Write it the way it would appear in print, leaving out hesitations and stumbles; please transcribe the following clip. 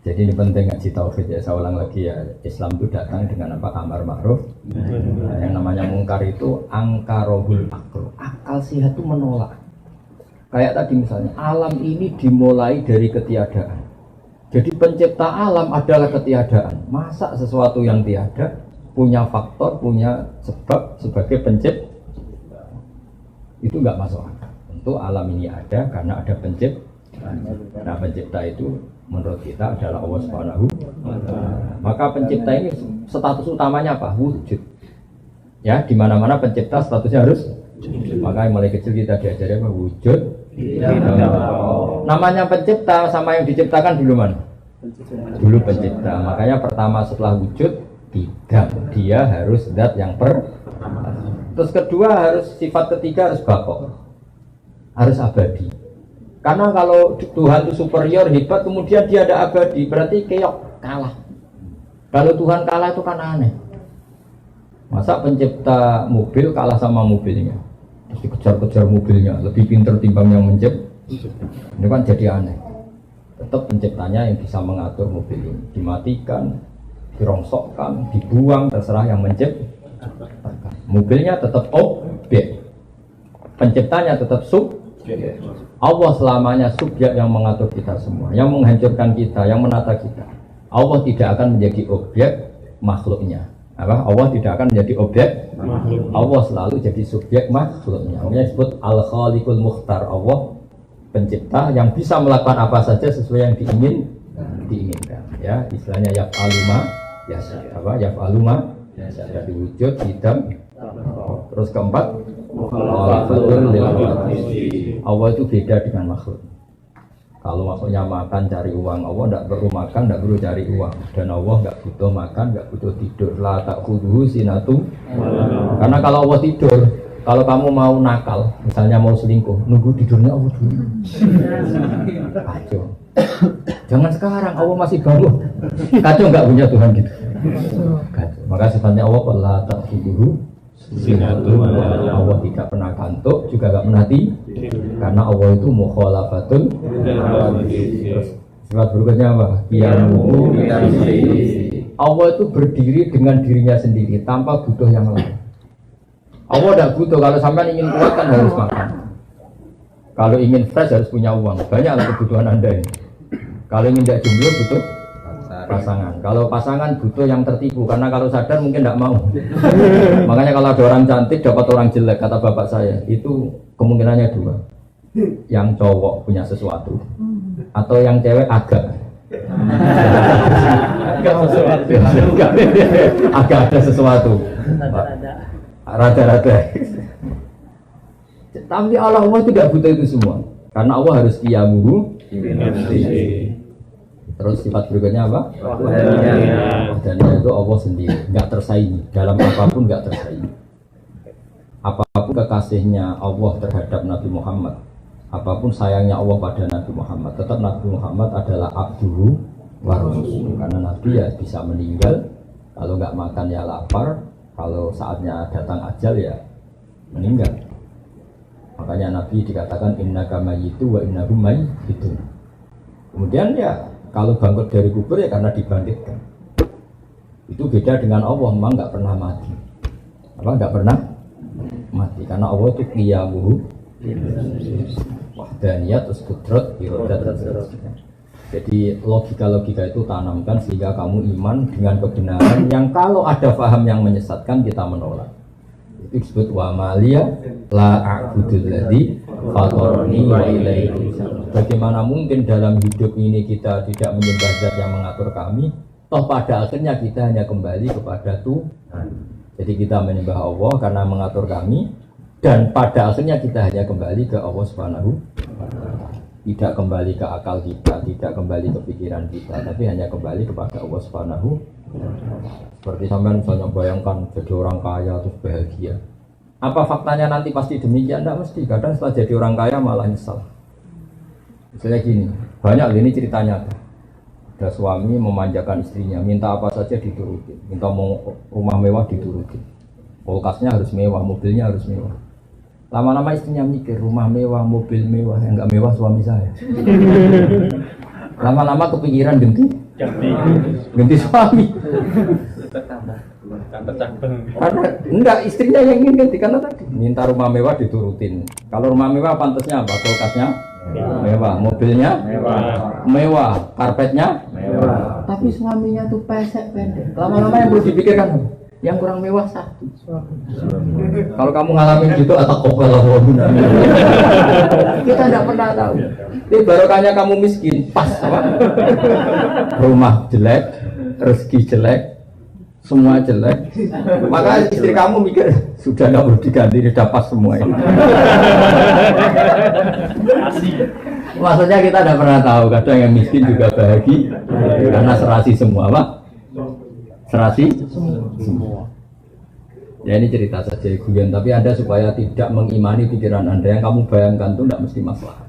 Jadi ini penting ngaji tauhid ya. Saya ulang lagi ya, Islam itu datang dengan apa? Amar ma'ruf. Nah, yang namanya mungkar itu angkarohul akal. Akal sehat itu menolak. Kayak tadi misalnya, alam ini dimulai dari ketiadaan. Jadi pencipta alam adalah ketiadaan. Masa sesuatu yang tiada punya faktor, punya sebab sebagai pencipta? Itu nggak masuk akal. Tentu alam ini ada karena ada pencipta. Nah pencipta itu menurut kita adalah Allah Subhanahu wa Ta'ala. Maka pencipta ini status utamanya apa? Wujud. Ya, di mana-mana pencipta statusnya harus wujud. Maka mulai kecil kita diajari apa? Wujud. Namanya pencipta sama yang diciptakan dulu mana? Dulu pencipta. Makanya pertama setelah wujud tidak. Dia harus zat yang terus kedua harus sifat ketiga harus baqo. Harus abadi. Karena kalau Tuhan itu superior, hebat, kemudian dia ada abadi, berarti keok, kalah. Kalau Tuhan kalah itu kan aneh. Masa pencipta mobil kalah sama mobilnya? Terus dikejar-kejar mobilnya, lebih pintar timbang yang mencipta. Ini kan jadi aneh. Tetap penciptanya yang bisa mengatur mobil ini. Dimatikan, dirongsokkan, dibuang, terserah yang mencipta. Mobilnya tetap objek. Penciptanya tetap subjek. Allah selamanya subjek yang mengatur kita semua, yang menghancurkan kita, yang menata kita. Allah tidak akan menjadi objek makhluknya. Apa? Allah tidak akan menjadi objek makhluk. Allah selalu jadi subjek makhluknya. Makanya disebut Al-Khaliqul Mukhtar. Allah pencipta yang bisa melakukan apa saja sesuai yang diinginkan. Ya, istilahnya yaf'alu ma yasha. Apa? Yaf'alu ma yasha. Dari wujud, hitam. Terus keempat, Allah itu beda dengan makhluk. Kalau makhluknya makan cari uang, Allah tidak perlu makan, tidak perlu cari uang. Dan Allah tidak butuh makan, tidak butuh tidur. La ta'khudhuhu sinatun. Karena kalau Allah tidur, kalau kamu mau nakal, misalnya mau selingkuh, nunggu tidurnya Allah dulu. Kacau. Jangan sekarang, Allah masih bangun. Kacau nggak punya Tuhan gitu. Kacau. Maka sifatnya Allah la ta'khudhuhu sinatun. Allah tidak pernah kantuk, juga tidak pernah tidur. Karena Allah itu mukhalafatun. Terus sifat berikutnya apa? Qiyamuhu. Allah itu berdiri dengan dirinya sendiri tanpa butuh yang lain. Allah tidak butuh. Kalau sampai ingin kuat kan harus makan. Kalau ingin fresh harus punya uang. Banyaklah kebutuhan Anda ini. Kalau ingin tidak jomblo butuh pasangan. Kalau pasangan butuh yang tertipu, karena kalau sadar mungkin tidak mau. Makanya kalau ada orang cantik dapat orang jelek, kata bapak saya, itu kemungkinannya dua. Yang cowok punya sesuatu, atau yang cewek agak ada sesuatu. Rada-rada. Tapi Allah tidak butuh itu semua, karena Allah harus qiyamuhu. Terus sifat berikutnya apa? Wahdaniya itu Allah sendiri, nggak tersaingi dalam apapun, nggak tersaingi. Apapun kekasihnya Allah terhadap Nabi Muhammad, apapun sayangnya Allah pada Nabi Muhammad, tetap Nabi Muhammad adalah abduhu wa rasuluh. Karena Nabi ya bisa meninggal, kalau nggak makan ya lapar, kalau saatnya datang ajal ya meninggal. Makanya Nabi dikatakan innaka mayyitu wa innahum mayyitun. Kemudian ya kalau bangkit dari kubur ya karena dibangkitkan. Itu beda dengan Allah, memang nggak pernah mati. Apa nggak pernah mati? Karena Allah itu qiyamuhu, wahdaniyat, terus kudrat, iradat. Jadi logika-logika itu tanamkan sehingga kamu iman dengan kebenaran yang kalau ada paham yang menyesatkan kita menolak. Itu disebut wa maliya la a'budul ladzi fatarani wa ilaihi turja'un. Bagaimana mungkin dalam hidup ini kita tidak menyembah zat yang mengatur kami, toh pada akhirnya kita hanya kembali kepada Tuhan. Jadi kita menyembah Allah karena mengatur kami, dan pada akhirnya kita hanya kembali ke Allah Subhanahu wa Ta'ala. Tidak kembali ke akal kita, tidak kembali ke pikiran kita, tapi hanya kembali kepada Allah Subhanahu wa Ta'ala. Seperti sampean misalnya bayangkan jadi orang kaya terus bahagia. Apa faktanya nanti pasti demikian? Tidak mesti. Kadang setelah jadi orang kaya malah nyesal. Misalnya gini, banyak ini ceritanya. Ada suami memanjakan istrinya, minta apa saja dituruti, minta mau rumah mewah dituruti, kulkasnya harus mewah, mobilnya harus mewah. Lama-lama istrinya mikir, rumah mewah, mobil mewah, yang enggak mewah suami saya. Lama-lama kepikiran ganti ganti suami. Karena enggak istrinya yang ingin ganti karena tadi minta rumah mewah diturutin. Kalau rumah mewah pantasnya apa? Kulkasnya mewah, mobilnya mewah, karpetnya mewah. Tapi suaminya tuh pesek pendek. Lama-lama yang perlu dipikirkan yang kurang mewah satu. Kalau kamu ngalamin gitu atau kopel kita tidak pernah tahu. Ini barokahnya kamu miskin, pas apa? Rumah jelek, rezeki jelek, semua jelek. Maka istri kamu mikir sudah nggak perlu diganti, sudah pas semua ini. Maksudnya kita tidak pernah tahu. Kadang yang miskin juga bahagia karena serasi semua, Pak. Serasi semua. Ya ini cerita saja guyon, tapi Anda supaya tidak mengimani pikiran Anda yang kamu bayangkan itu tidak mesti masalah.